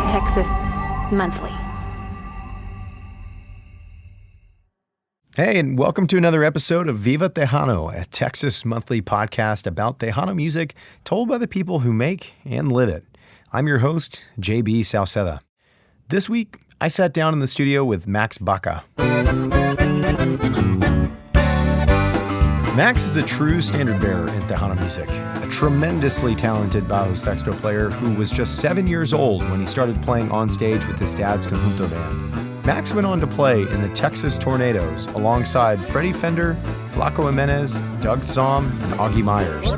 Texas Monthly. Hey, and welcome to another episode of Viva Tejano, a Texas monthly podcast about Tejano music told by the people who make and live it. I'm your host, JB Sauceda. This week, I sat down in the studio with Max Baca. Max is a true standard bearer in Tejano music, a tremendously talented bajo sexto player who was just 7 years old when he started playing on stage with his dad's conjunto band. Max went on to play in the Texas Tornadoes alongside Freddie Fender, Flaco Jimenez, Doug Zaum, and Augie Myers.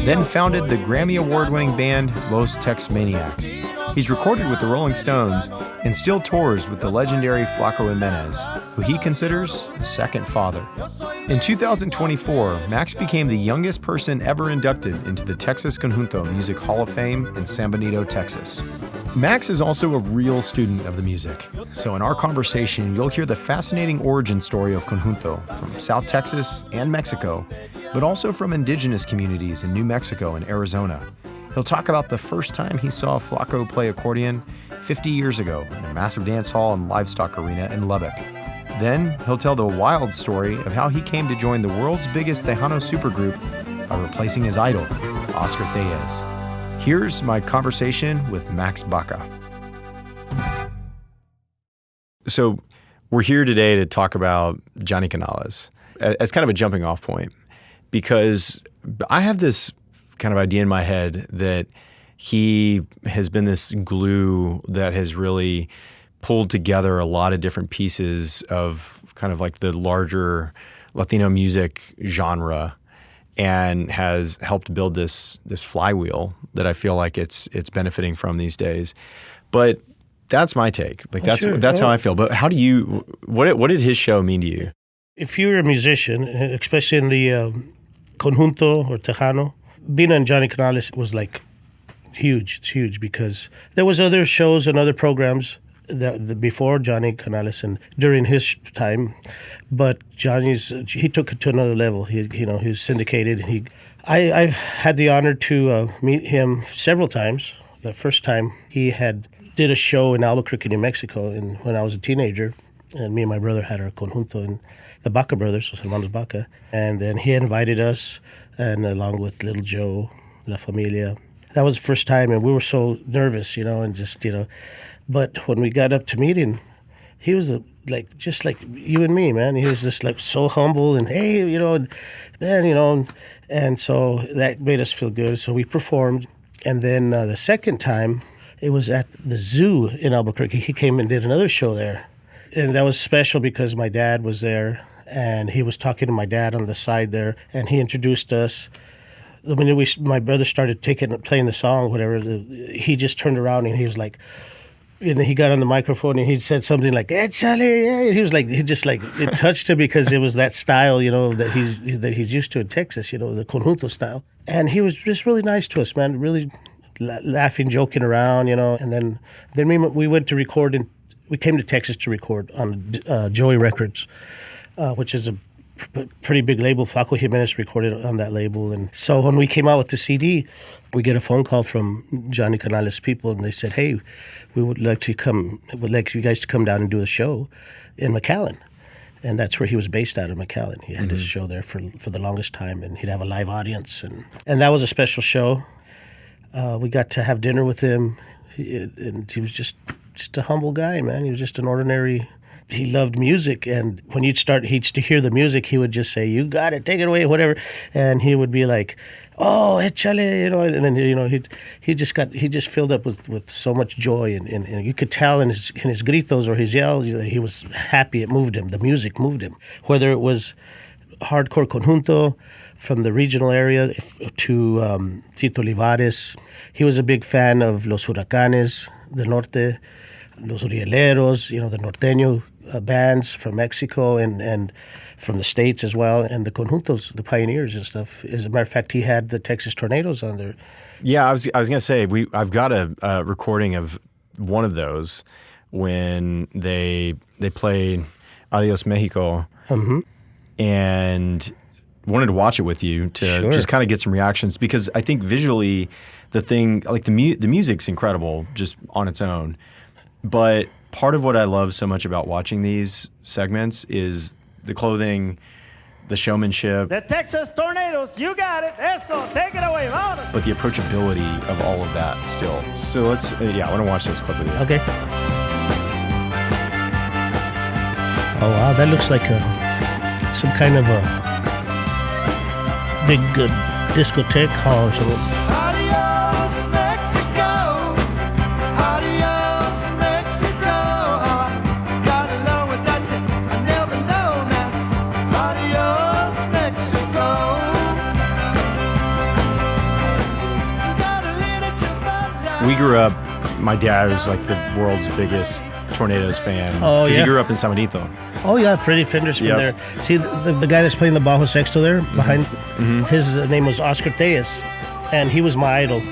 Then founded the Grammy Award-winning band Los Tex Maniacs. He's recorded with the Rolling Stones and still tours with the legendary Flaco Jimenez, who he considers a second father. In 2024, Max became the youngest person ever inducted into the Texas Conjunto Music Hall of Fame in San Benito, Texas. Max is also a real student of the music. So in our conversation, you'll hear the fascinating origin story of conjunto from South Texas and Mexico, but also from indigenous communities in New Mexico and Arizona. He'll talk about the first time he saw Flaco play accordion 50 years ago in a massive dance hall and livestock arena in Lubbock. Then he'll tell the wild story of how he came to join the world's biggest Tejano supergroup by replacing his idol, Oscar Tellez. Here's my conversation with Max Baca. So we're here today to talk about Johnny Canales as kind of a jumping off point, because I have this kind of idea in my head that he has been this glue that has really pulled together a lot of different pieces of kind of like the larger Latino music genre and has helped build this flywheel that I feel like it's benefiting from these days. But that's my take. Like that's how I feel. But how do you? What did his show mean to you? If you're a musician, especially in the conjunto or Tejano, being on Johnny Canales was like huge. It's huge because there was other shows and other programs that before Johnny Canales and during his time, but he took it to another level. He was syndicated. I've had the honor to meet him several times. The first time he did a show in Albuquerque, New Mexico, when I was a teenager, and me and my brother had our conjunto, and the Baca brothers, los hermanos Baca, and then he invited us, and along with Little Joe, La Familia. That was the first time, and we were so nervous, and just, But when we got up to meet him, he was just like you and me, man. He was just like so humble and hey, man, and so that made us feel good. So we performed, and then the second time, it was at the zoo in Albuquerque. He came and did another show there, and that was special because my dad was there, and he was talking to my dad on the side there, and he introduced us. When my brother started playing the song, whatever, he just turned around and he was like. And he got on the microphone and he said something like, "Hey, Charlie!" Yeah. He was like, it touched him because it was that style, that he's used to in Texas, the conjunto style. And he was just really nice to us, man. Really laughing, joking around, And then we went to record, and we came to Texas to record on Joey Records, which is a pretty big label. Flaco Jimenez recorded on that label. And so when we came out with the CD, we get a phone call from Johnny Canales people, and they said, "Hey, we would like you guys to come down and do a show in McAllen." And that's where he was based out of, McAllen. He had his show there for the longest time, and he'd have a live audience. And that was a special show. We got to have dinner with him, and he was just a humble guy, man. He was just an ordinary. He loved music, and when he'd hear the music, he would just say, "You got it, take it away," whatever. And he would be like, "Oh, échale," and then he just filled up with so much joy, and you could tell in his gritos or his yells that he was happy. It moved him. The music moved him. Whether it was hardcore conjunto from the regional area to Tito Olivares, he was a big fan of Los Huracanes, the Norte, Los Rieleros, the Norteño bands from Mexico and from the States as well, and the conjuntos, the pioneers and stuff. As a matter of fact, he had the Texas Tornadoes on there. Yeah, I was gonna say I've got a recording of one of those when they played Adios Mexico, and wanted to watch it with you to just kind of get some reactions, because I think visually the music's incredible just on its own. But part of what I love so much about watching these segments is the clothing, the showmanship. The Texas Tornadoes, you got it. Eso, take it away. Vámonos. But the approachability of all of that still. So let's, I want to watch this clip with you. Okay. Oh, wow, that looks like some kind of a big discotheque hall or something. Adios, Mexico. Adios, Mexico. Got along without you. I never know that. Adios, Mexico. Got a little too bad. We grew up, my dad was like the world's biggest Tornadoes fan. Oh, yeah. He grew up in San Benito. Oh, yeah, Freddie Fender's from Yep. there. See, the guy that's playing the bajo sexto there, behind, his name was Oscar Tejas, and he was my idol.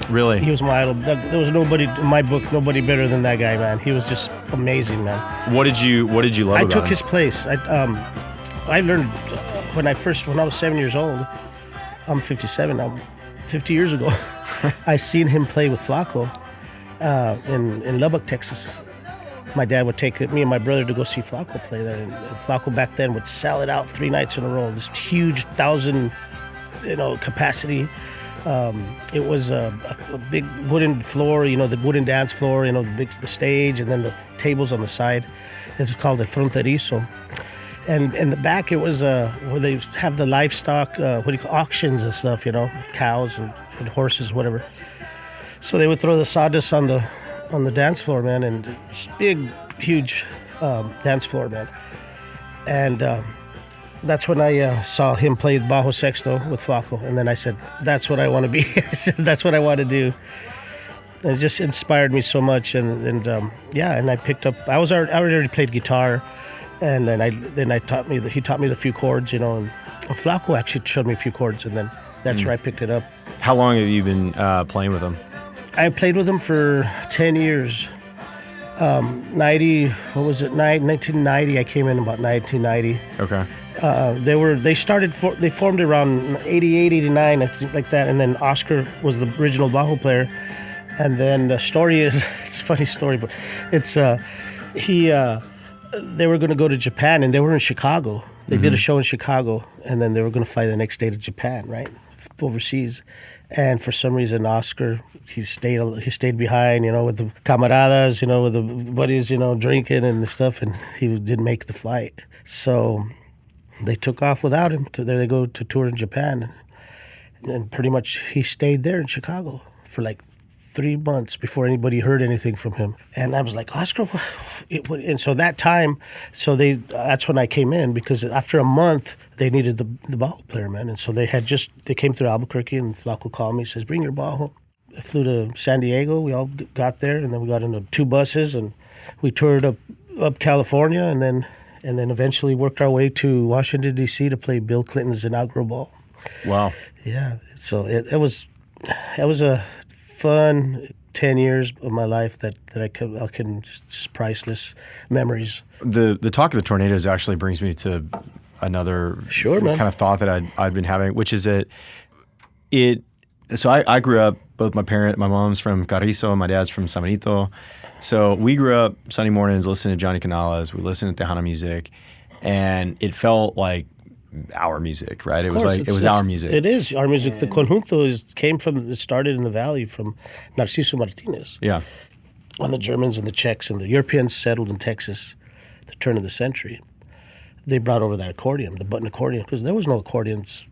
Really? He was my idol. There was nobody, in my book, nobody better than that guy, man. He was just amazing, man. What did you love about I him? took his place. I learned when I was 7 years old. I'm 57 now. 50 years ago, I seen him play with Flaco in Lubbock, Texas. My dad would take me and my brother to go see Flaco play there, and Flaco back then would sell it out 3 nights in a row. This huge 1,000, capacity. It was a big wooden floor, the wooden dance floor, the stage, and then the tables on the side. It's called the fronterizo. And in the back, it was where they have the livestock, auctions and stuff, cows and horses, whatever. So they would throw the sawdust on the dance floor, man, and big, huge dance floor, man. And that's when I saw him play bajo sexto with Flaco, and then I said, that's what I want to be. I said, that's what I want to do. And it just inspired me so much, and I picked up. I already played guitar, and then he taught me the few chords, and Flaco actually showed me a few chords, and then that's where I picked it up. How long have you been playing with him? I played with him for 10 years. 1990. I came in about 1990. Okay. They formed around 88, 89, I think, like that. And then Oscar was the original bajo player. And then the story is, it's a funny story, but it's they were going to go to Japan, and they were in Chicago. They did a show in Chicago, and then they were going to fly the next day to Japan, right, overseas. And for some reason, Oscar, he stayed behind, with the camaradas, with the buddies, drinking and stuff, and he didn't make the flight. So they took off without him. There they go to tour in Japan, and pretty much he stayed there in Chicago for like 3 months before anybody heard anything from him. And I was like, Oscar, and so that time, that's when I came in, because after a month they needed the bajo player, man. And so they came through Albuquerque, and Flaco called me, says, bring your bajo. I flew to San Diego. We all got there, and then we got into 2 buses, and we toured up California, and then eventually worked our way to Washington, D.C. to play Bill Clinton's inaugural ball. Wow. Yeah. So it was a fun 10 years of my life that I can just priceless memories. The talk of the Tornadoes actually brings me to another kind of thought that I'd been having, which is that so I grew up, both my mom's from Carrizo and my dad's from San Benito. So we grew up Sunday mornings listening to Johnny Canales. We listened to Tejano music, and it felt like our music, right? It was our music. It is our music. The conjunto started in the valley from Narciso Martinez. Yeah. When the Germans and the Czechs and the Europeans settled in Texas at the turn of the century, they brought over that accordion, the button accordion, because there was no accordions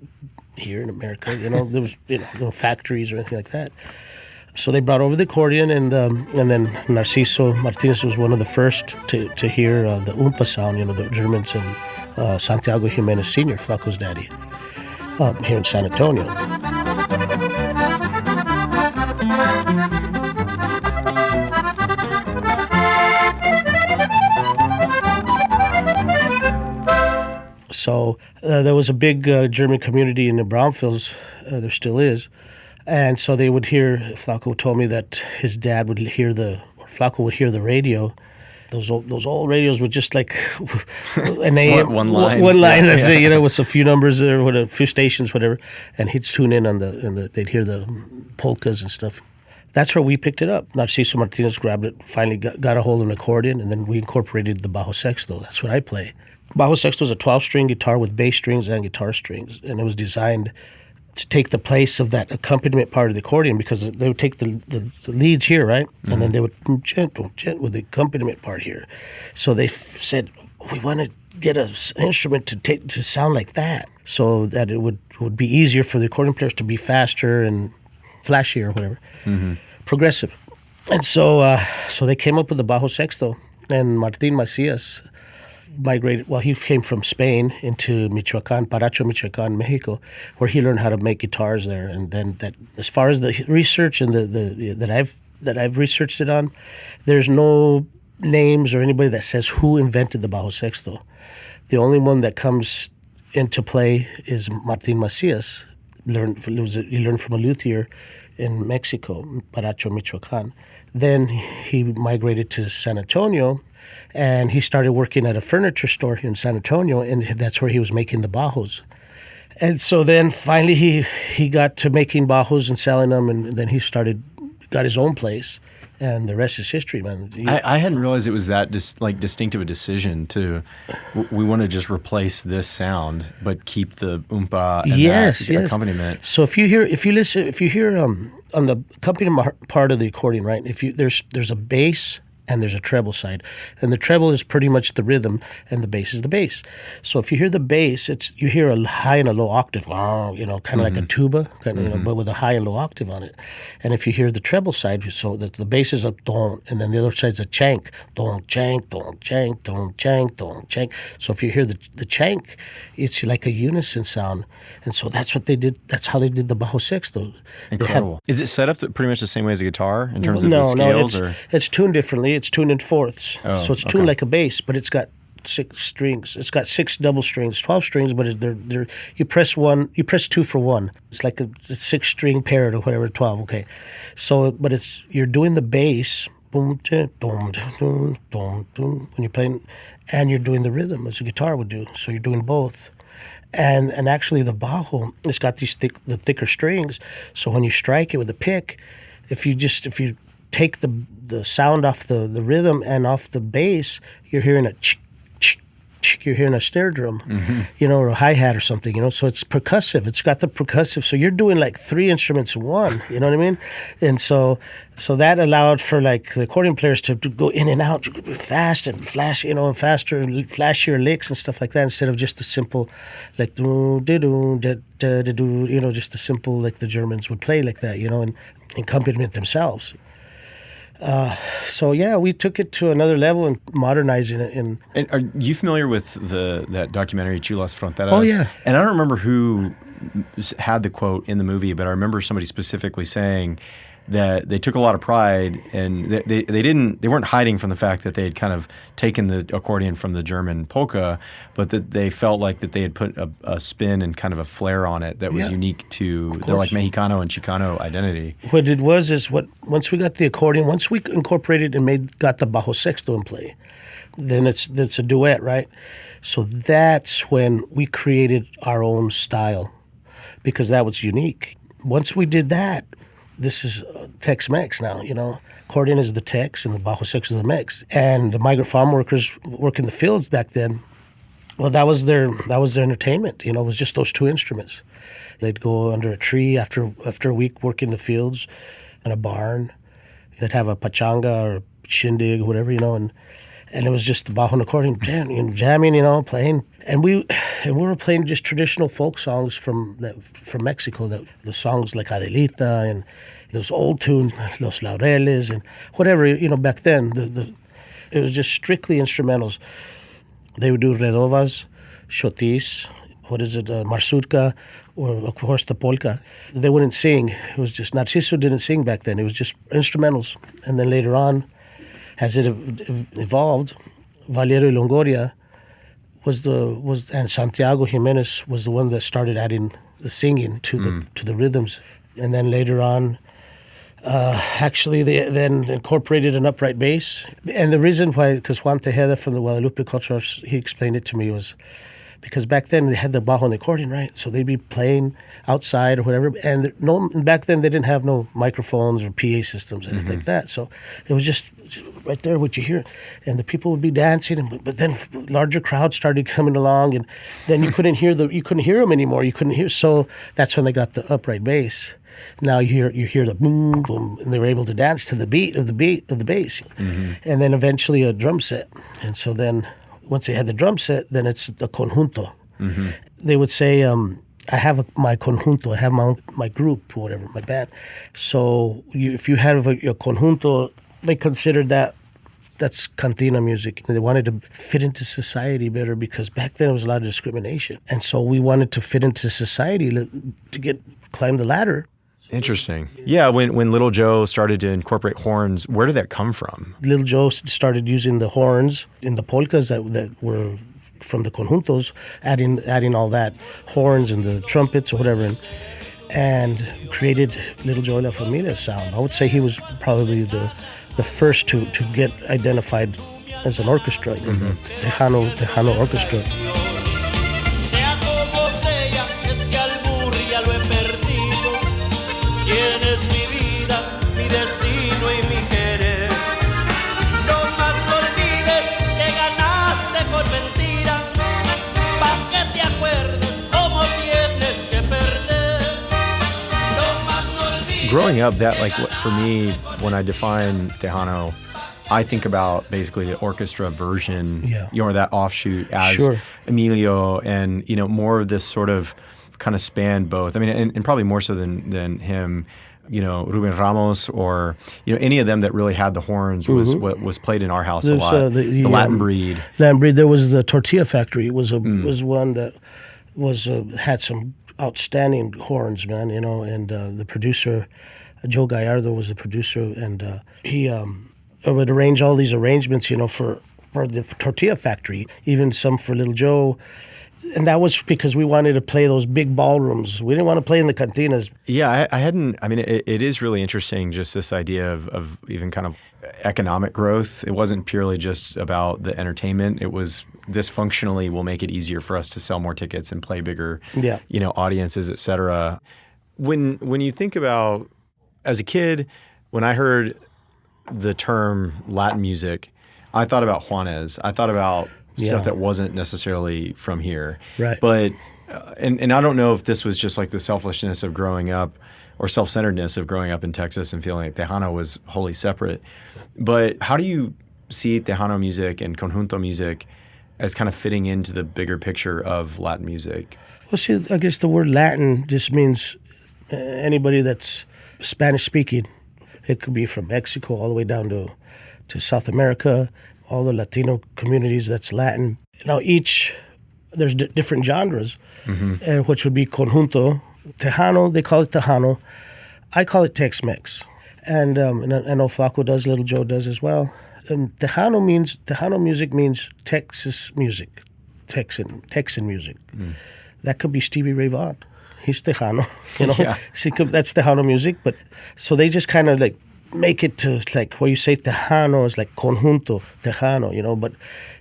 here in America. There was no factories or anything like that. So they brought over the accordion, and then Narciso Martinez was one of the first to hear the umpa sound. The Germans and Santiago Jimenez Sr., Flaco's daddy, here in San Antonio. So there was a big German community in the brownfields. There still is. And so they would hear, Flaco told me that his dad would Flaco would hear the radio, those old radios with just like an AM, one line, let's say, with a few numbers or with a few stations, whatever, and he'd tune in on they'd hear the polkas and stuff. That's where we picked it up. Narciso Martinez grabbed it, finally got a hold of an accordion, and then we incorporated the bajo sexto. That's what I play. Bajo sexto is a 12-string guitar with bass strings and guitar strings, and it was designed to take the place of that accompaniment part of the accordion, because they would take the leads here, right? Mm-hmm. And then they would gentle with the accompaniment part here. So they said, we want to get an instrument to sound like that, so that it would be easier for the accordion players to be faster and flashier or whatever, progressive. And so they came up with the bajo sexto, and Martin Macias migrated. Well, he came from Spain into Michoacan, Paracho, Michoacan, Mexico, where he learned how to make guitars there. And then that, as far as the research and that I've researched it on, there's no names or anybody that says who invented the bajo sexto. The only one that comes into play is Martin Macias. He learned from a luthier in Mexico, Paracho, Michoacan. Then he migrated to San Antonio, and he started working at a furniture store in San Antonio, and that's where he was making the bajos. And so then finally he got to making bajos and selling them, and then he got his own place. And the rest is history, man. I hadn't realized it was that distinctive a decision to, we want to just replace this sound, but keep the oompa and that accompaniment. So if you hear on the accompaniment part of the accordion, right? There's a bass and there's a treble side, and the treble is pretty much the rhythm, and the bass is the bass. So if you hear the bass, you hear a high and a low octave, kind of like a tuba, but with a high and low octave on it. And if you hear the treble side, so that the bass is a don, and then the other side's a chank, don, chank, don, chank, don, chank, don, chank. So if you hear the chank, it's like a unison sound, and so that's what they did. That's how they did the bajo sexto. Incredible. Is it set up pretty much the same way as a guitar in terms of the scales? It's tuned differently. It's tuned in fourths. So it's tuned like a bass, but it's got 6 strings. It's got 6 double strings, 12 strings, but you press 2 for 1. It's like a 6-string pair or whatever, 12, okay. So, but you're doing the bass, boom, boom, boom, boom, boom, when you're playing, and you're doing the rhythm as a guitar would do. So you're doing both. And actually the bajo, it's got the thicker strings, so when you strike it with a pick, if you take the sound off the rhythm and off the bass, you're hearing a chick, chick, chick, you're hearing a snare drum, or a hi-hat or something, so it's percussive. It's got the percussive, so you're doing like 3 instruments in one, you know what I mean? And so that allowed for like the accordion players to go in and out fast and flash, and faster and flashier licks and stuff like that, instead of just the simple like do do do do do, just the simple like the Germans would play like that, and accompaniment themselves. So yeah, we took it to another level and modernizing it. And are you familiar with that documentary Chulas Fronteras? Oh yeah. And I don't remember who had the quote in the movie, but I remember somebody specifically saying that they took a lot of pride, and they weren't hiding from the fact that they had kind of taken the accordion from the German polka, but that they felt like that they had put a spin and kind of a flair on it that was unique to the like Mexicano and Chicano identity. What it was is once we got the accordion, once we incorporated and got the bajo sexto in play, then it's a duet, right? So that's when we created our own style, because that was unique. Once we did that, this is Tex-Mex now, Accordion is the Tex and the bajo sexto is the Mex. And the migrant farm workers working the fields back then, well, that was their entertainment. It was just those 2 instruments. They'd go under a tree after a week working the fields in a barn. They'd have a pachanga or a shindig or whatever, and it was just the bajo and accordion jamming, playing. And we were playing just traditional folk songs from Mexico, the songs like Adelita and those old tunes, Los Laureles and whatever, back then. It was just strictly instrumentals. They would do redovas, chotis, marsutka, or of course the polka. They wouldn't sing. It was just, Narciso didn't sing back then. It was just instrumentals. And then later on, as it evolved, Valerio Longoria and Santiago Jimenez was the one that started adding the singing to the rhythms. And then later on, Actually, they then incorporated an upright bass. And the reason why, because Juan Tejeda from the Guadalupe Cultural Arts, he explained it to me, was because back then they had the bajo and the accordion, right? So they'd be playing outside or whatever. And back then they didn't have no microphones or PA systems, anything like that. So it was just right there what you hear. And the people would be dancing, but then larger crowds started coming along, and then you couldn't hear them anymore. So that's when they got the upright bass. Now you hear the boom, boom, and they were able to dance to the beat of the bass. And then eventually a drum set. And so then once they had the drum set, then it's the conjunto. They would say, I have my conjunto, I have my group or whatever, my band. So if you have your conjunto, they considered that's cantina music. And they wanted to fit into society better, because back then there was a lot of discrimination. And so we wanted to fit into society to climb the ladder. Interesting. Yeah, when Little Joe started to incorporate horns, where did that come from? Little Joe started using the horns in the polkas that were from the conjuntos, adding all that, horns and the trumpets or whatever, and created Little Joe y La Familia sound. I would say he was probably the first to get identified as an orchestra, in the Tejano orchestra. Growing up, for me, when I define Tejano, I think about basically the orchestra version, that offshoot as Emilio, and more of this sort of kind of spanned both. I mean, and probably more so than him. Ruben Ramos or any of them that really had the horns was what was played in our house a lot. The Latin breed. Latin breed. There was the Tortilla Factory. It was one that had some outstanding horns, man. And the producer, Joe Gallardo, was the producer, and he would arrange all these arrangements, for the Tortilla Factory, even some for Little Joe. And that was because we wanted to play those big ballrooms. We didn't want to play in the cantinas. Yeah, I hadn't. I mean, it is really interesting, just this idea of even kind of economic growth. It wasn't purely just about the entertainment. It was, this functionally will make it easier for us to sell more tickets and play bigger, audiences, et cetera. When you think about, as a kid, when I heard the term Latin music, I thought about Juanes. I thought about stuff that wasn't necessarily from here. Right. But, and I don't know if this was just like the selfishness of growing up or self-centeredness of growing up in Texas and feeling like Tejano was wholly separate. But how do you see Tejano music and conjunto music as kind of fitting into the bigger picture of Latin music? Well, see, I guess the word Latin just means anybody that's Spanish-speaking. It could be from Mexico all the way down to South America, all the Latino communities, that's Latin. Now there's different genres, which would be conjunto. Tejano, they call it Tejano. I call it Tex-Mex. And I know Flaco does, Little Joe does as well. And Tejano music means Texas music, Texan music. That could be Stevie Ray Vaughan. He's Tejano, That's Tejano music. But so they just kind of like make it to like where you say Tejano is like conjunto, Tejano, but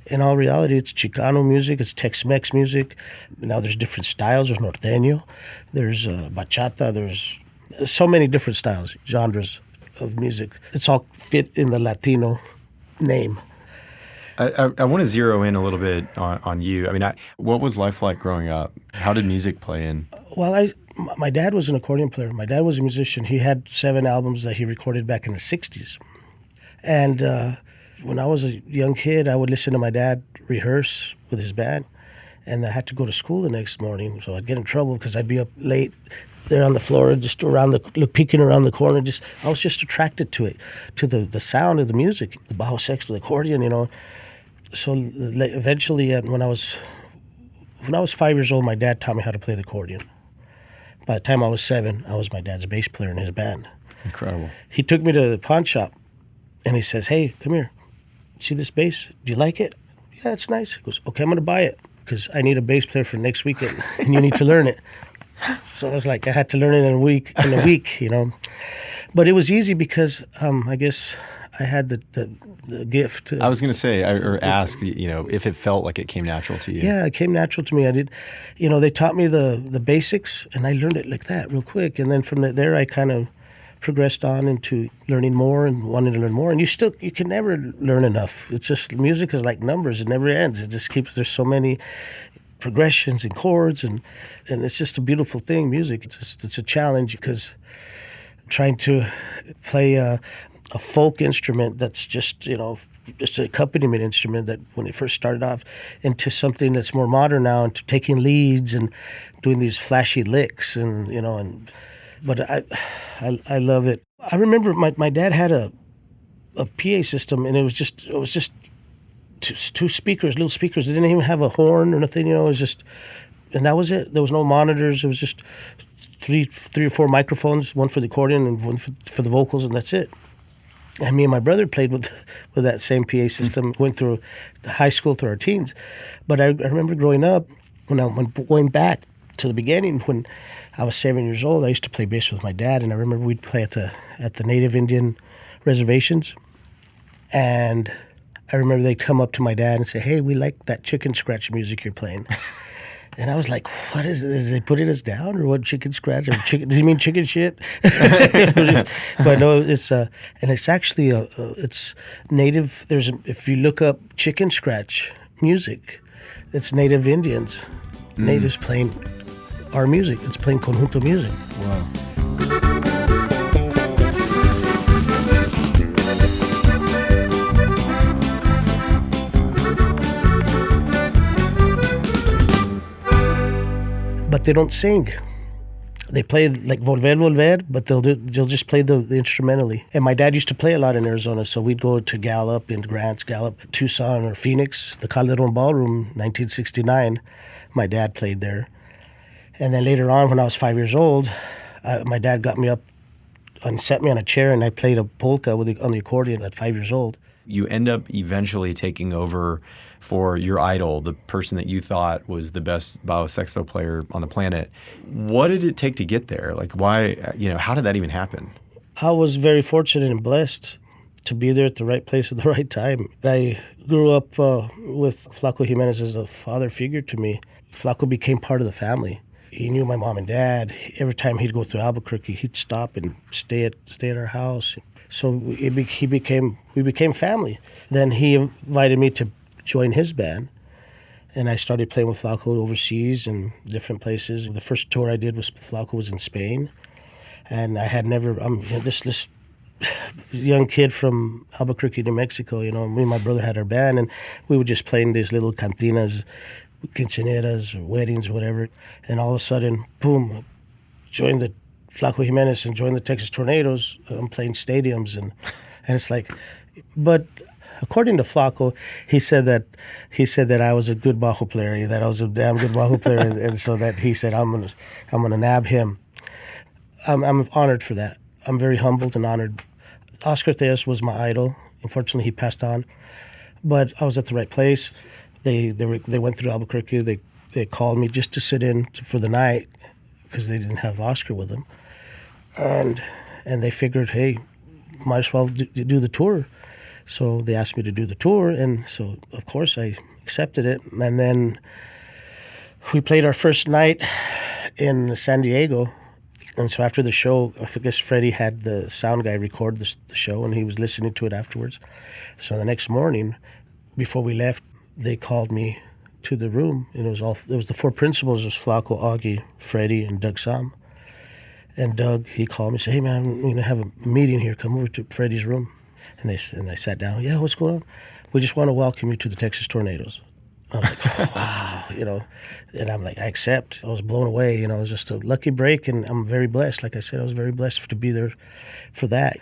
in all reality, it's Chicano music, it's Tex-Mex music. Now there's different styles. There's norteño, there's bachata, there's so many different styles, genres of music. It's all fit in the Latino name. I want to zero in a little bit on you. I mean, what was life like growing up? How did music play in? Well, my dad was an accordion player. My dad was a musician. He had 7 albums that he recorded back in the 60s. And when I was a young kid, I would listen to my dad rehearse with his band. And I had to go to school the next morning, so I'd get in trouble because I'd be up late there on the floor, just peeking around the corner. I was just attracted to it, to the sound of the music, the bajo, sexto, the accordion, So eventually, when I was 5 years old, my dad taught me how to play the accordion. By the time I was 7, I was my dad's bass player in his band. Incredible. He took me to the pawn shop, and he says, "Hey, come here. See this bass? Do you like it?" "Yeah, it's nice." He goes, "Okay, I'm going to buy it because I need a bass player for next weekend, and you need to learn it." So I was like, I had to learn it in a week, But it was easy because I guess I had the gift. I was going to say, or ask, if it felt like it came natural to you. Yeah, it came natural to me. I did, they taught me the basics, and I learned it like that real quick. And then from there, I kind of progressed on into learning more and wanting to learn more. And you can never learn enough. It's just, music is like numbers. It never ends. It just keeps, there's so many progressions and chords, and it's just a beautiful thing, music. It's a challenge because trying to play a folk instrument that's just an accompaniment instrument that when it first started off into something that's more modern now, into taking leads and doing these flashy licks but I love it. I remember my dad had a PA system, and it was just two speakers, little speakers. They didn't even have a horn or nothing, it was just, and that was it. There was no monitors. It was just three or four microphones, one for the accordion and one for the vocals, and that's it. And me and my brother played with that same PA system, went through the high school through our teens. But I remember growing up, when going back to the beginning, when I was 7 years old, I used to play bass with my dad, and I remember we'd play at the Native Indian reservations. And I remember they'd come up to my dad and say, "Hey, we like that chicken scratch music you're playing." And I was like, "What is this? Is they putting us down, or what? Chicken scratch? Or chicken? Do you mean chicken shit?" But no, it's and it's actually it's native. If you look up chicken scratch music, it's Native Indians, natives playing our music. It's playing conjunto music. Wow. But they don't sing. They play like Volver, Volver, but they'll just play the instrumentally. And my dad used to play a lot in Arizona, so we'd go to Gallup, in Grants, Gallup, Tucson, or Phoenix, the Calderon Ballroom, 1969. My dad played there. And then later on, when I was 5 years old, my dad got me up and set me on a chair, and I played a polka on the accordion at 5 years old. You end up eventually taking over for your idol, the person that you thought was the best bajo sexto player on the planet. What did it take to get there? Like, why, how did that even happen? I was very fortunate and blessed to be there at the right place at the right time. I grew up with Flaco Jimenez as a father figure to me. Flaco became part of the family. He knew my mom and dad. Every time he'd go through Albuquerque, he'd stop and stay at our house. So we became family. Then he invited me to join his band, and I started playing with Flaco overseas and different places. The first tour I did with Flaco was in Spain, and I had never. This young kid from Albuquerque, New Mexico. Me and my brother had our band, and we would just play in these little cantinas, quinceañeras, or weddings, or whatever. And all of a sudden, boom, joined the Flaco Jimenez and joined the Texas Tornadoes. I'm playing stadiums, and it's like, but according to Flaco, he said that I was a good bajo player, that I was a damn good bajo player, and so that he said I'm gonna nab him. I'm honored for that. I'm very humbled and honored. Oscar Tejas was my idol. Unfortunately, he passed on, but I was at the right place. They went through Albuquerque. They called me just to sit in for the night because they didn't have Oscar with them, and they figured, hey, might as well do the tour. So they asked me to do the tour, and so of course I accepted it. And then we played our first night in San Diego. And so after the show, I guess Freddie had the sound guy record the show, and he was listening to it afterwards. So the next morning, before we left, they called me to the room, and it was the four principals. It was Flaco, Augie, Freddie, and Doug Sam. And Doug, he called me and said, "Hey man, I'm going to have a meeting here. Come over to Freddie's room." And they sat down. "Yeah, what's going on?" "We just want to welcome you to the Texas Tornadoes." I'm like, oh, wow, and I'm like, I accept. I was blown away, it was just a lucky break, and I'm very blessed. Like I said, I was very blessed to be there for that.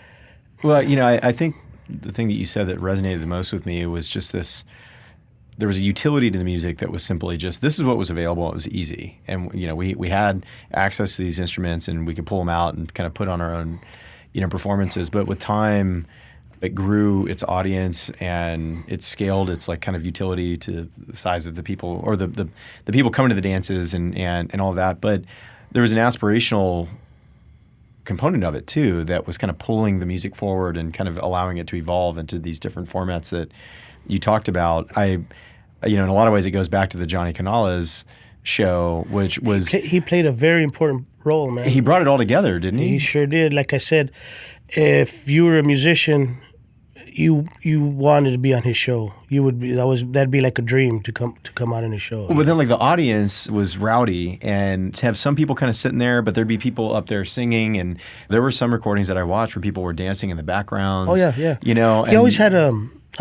Well, I think the thing that you said that resonated the most with me was just this. There was a utility to the music that was simply just, this is what was available. It was easy. And, we had access to these instruments, and we could pull them out and kind of put on our own, performances. But with time, it grew its audience, and it scaled its like kind of utility to the size of the people, or the people coming to the dances and all of that. But there was an aspirational component of it too that was kind of pulling the music forward and kind of allowing it to evolve into these different formats that you talked about. In a lot of ways, it goes back to the Johnny Canales show, which was... He played a very important role, man. He brought it all together, didn't he? He sure did. Like I said, if you were a musician, you wanted to be on his show. That'd be like a dream to come out on his show. But then like the audience was rowdy, and to have some people kind of sitting there, but there'd be people up there singing, and there were some recordings that I watched where people were dancing in the background. Oh yeah. He always had a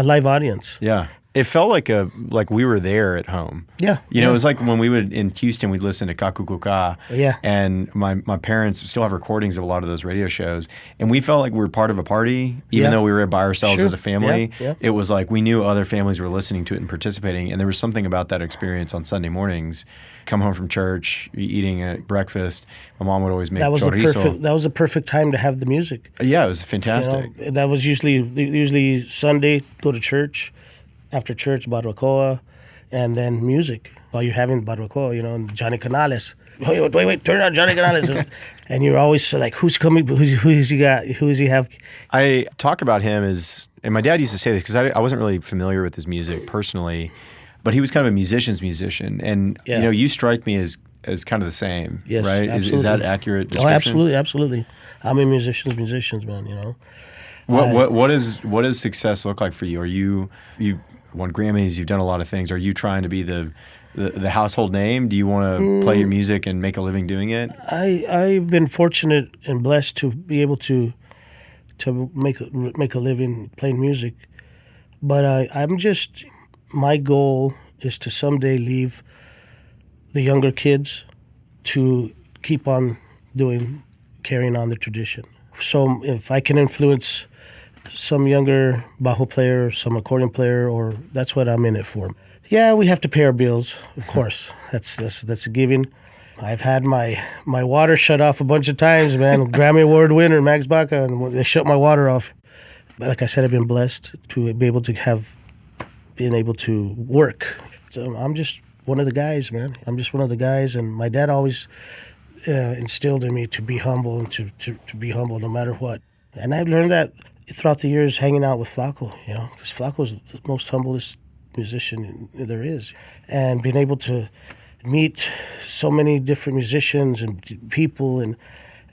live audience. Yeah. It felt like we were there at home. Yeah. It was like when we would in Houston, we'd listen to Kakukuka. Yeah. And my parents still have recordings of a lot of those radio shows. And we felt like we were part of a party, even though we were by ourselves as a family. Yeah. It was like we knew other families were listening to it and participating. And there was something about that experience on Sunday mornings. Come home from church, eating at breakfast. My mom would always make chorizo. That was the perfect time to have the music. Yeah, it was fantastic. That was usually Sunday, go to church. After church, barbacoa, and then music. While you're having barbacoa, and Johnny Canales. Wait, turn on Johnny Canales. And you're always like, who's coming? Who's he got? Who does he have? I talk about him and my dad used to say this because I wasn't really familiar with his music personally, but he was kind of a musician's musician. And, you strike me as kind of the same, yes, right? Is that accurate description? Oh, absolutely. I'm a musicians, man, What does success look like for you? Are you've won Grammys, you've done a lot of things. Are you trying to be the household name? Do you want to play your music and make a living doing it? I've been fortunate and blessed to be able to make a living playing music. But my goal is to someday leave the younger kids to keep on carrying on the tradition. So if I can influence some younger bajo player, some accordion player, or that's what I'm in it for. Yeah, we have to pay our bills, of course. That's a given. I've had my water shut off a bunch of times, man. Grammy Award winner, Max Baca, and they shut my water off. Like I said, I've been blessed to be able to been able to work. So I'm just one of the guys, man. I'm just one of the guys, and my dad always instilled in me to be humble and to be humble no matter what. And I've learned that throughout the years hanging out with Flaco, because Flaco's the most humblest musician there is. And being able to meet so many different musicians and people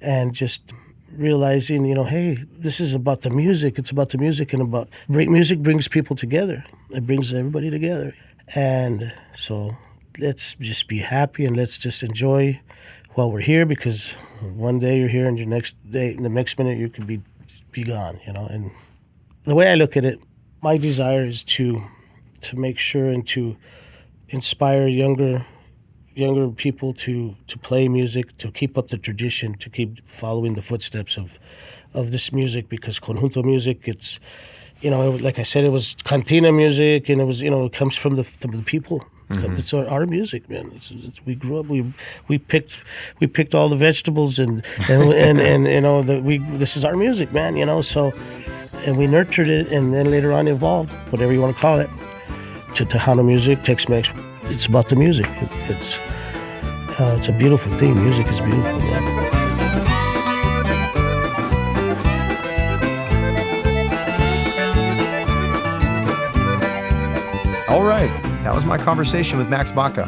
and just realizing, hey, this is about the music. It's about the music and about music brings people together. It brings everybody together. And so let's just be happy and let's just enjoy while we're here, because one day you're here and the next minute you could be gone, And the way I look at it, my desire is to make sure and to inspire younger people to play music, to keep up the tradition, to keep following the footsteps of this music, because conjunto music, it's, like I said, it was cantina music, and it was, it comes from the people. Mm-hmm. It's our music, man. We grew up. We picked all the vegetables and this is our music, man. So, and we nurtured it, and then later on evolved, whatever you want to call it, to Tejano music, Tex-Mex. It's about the music. It's a beautiful thing. Music is beautiful, man. All right. That was my conversation with Max Baca.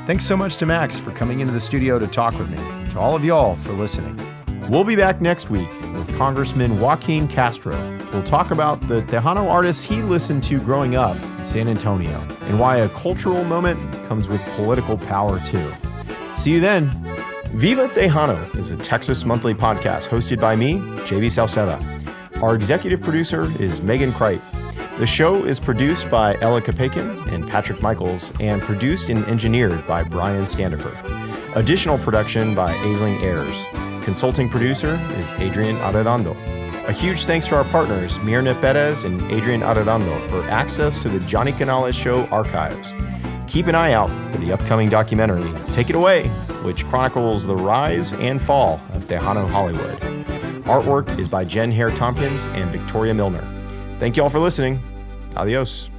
Thanks so much to Max for coming into the studio to talk with me, and to all of y'all for listening. We'll be back next week with Congressman Joaquin Castro. We'll talk about the Tejano artists he listened to growing up in San Antonio, and why a cultural moment comes with political power too. See you then. Viva Tejano is a Texas monthly podcast hosted by me, JV Salceda. Our executive producer is Megan Kright. The show is produced by Ella Kapakin and Patrick Michaels, and produced and engineered by Brian Standifer. Additional production by Aisling Ayers. Consulting producer is Adrian Arredondo. A huge thanks to our partners, Mirna Perez and Adrian Arredondo, for access to the Johnny Canales Show archives. Keep an eye out for the upcoming documentary, Take It Away, which chronicles the rise and fall of Tejano Hollywood. Artwork is by Jen Hare Tompkins and Victoria Milner. Thank you all for listening. Adios.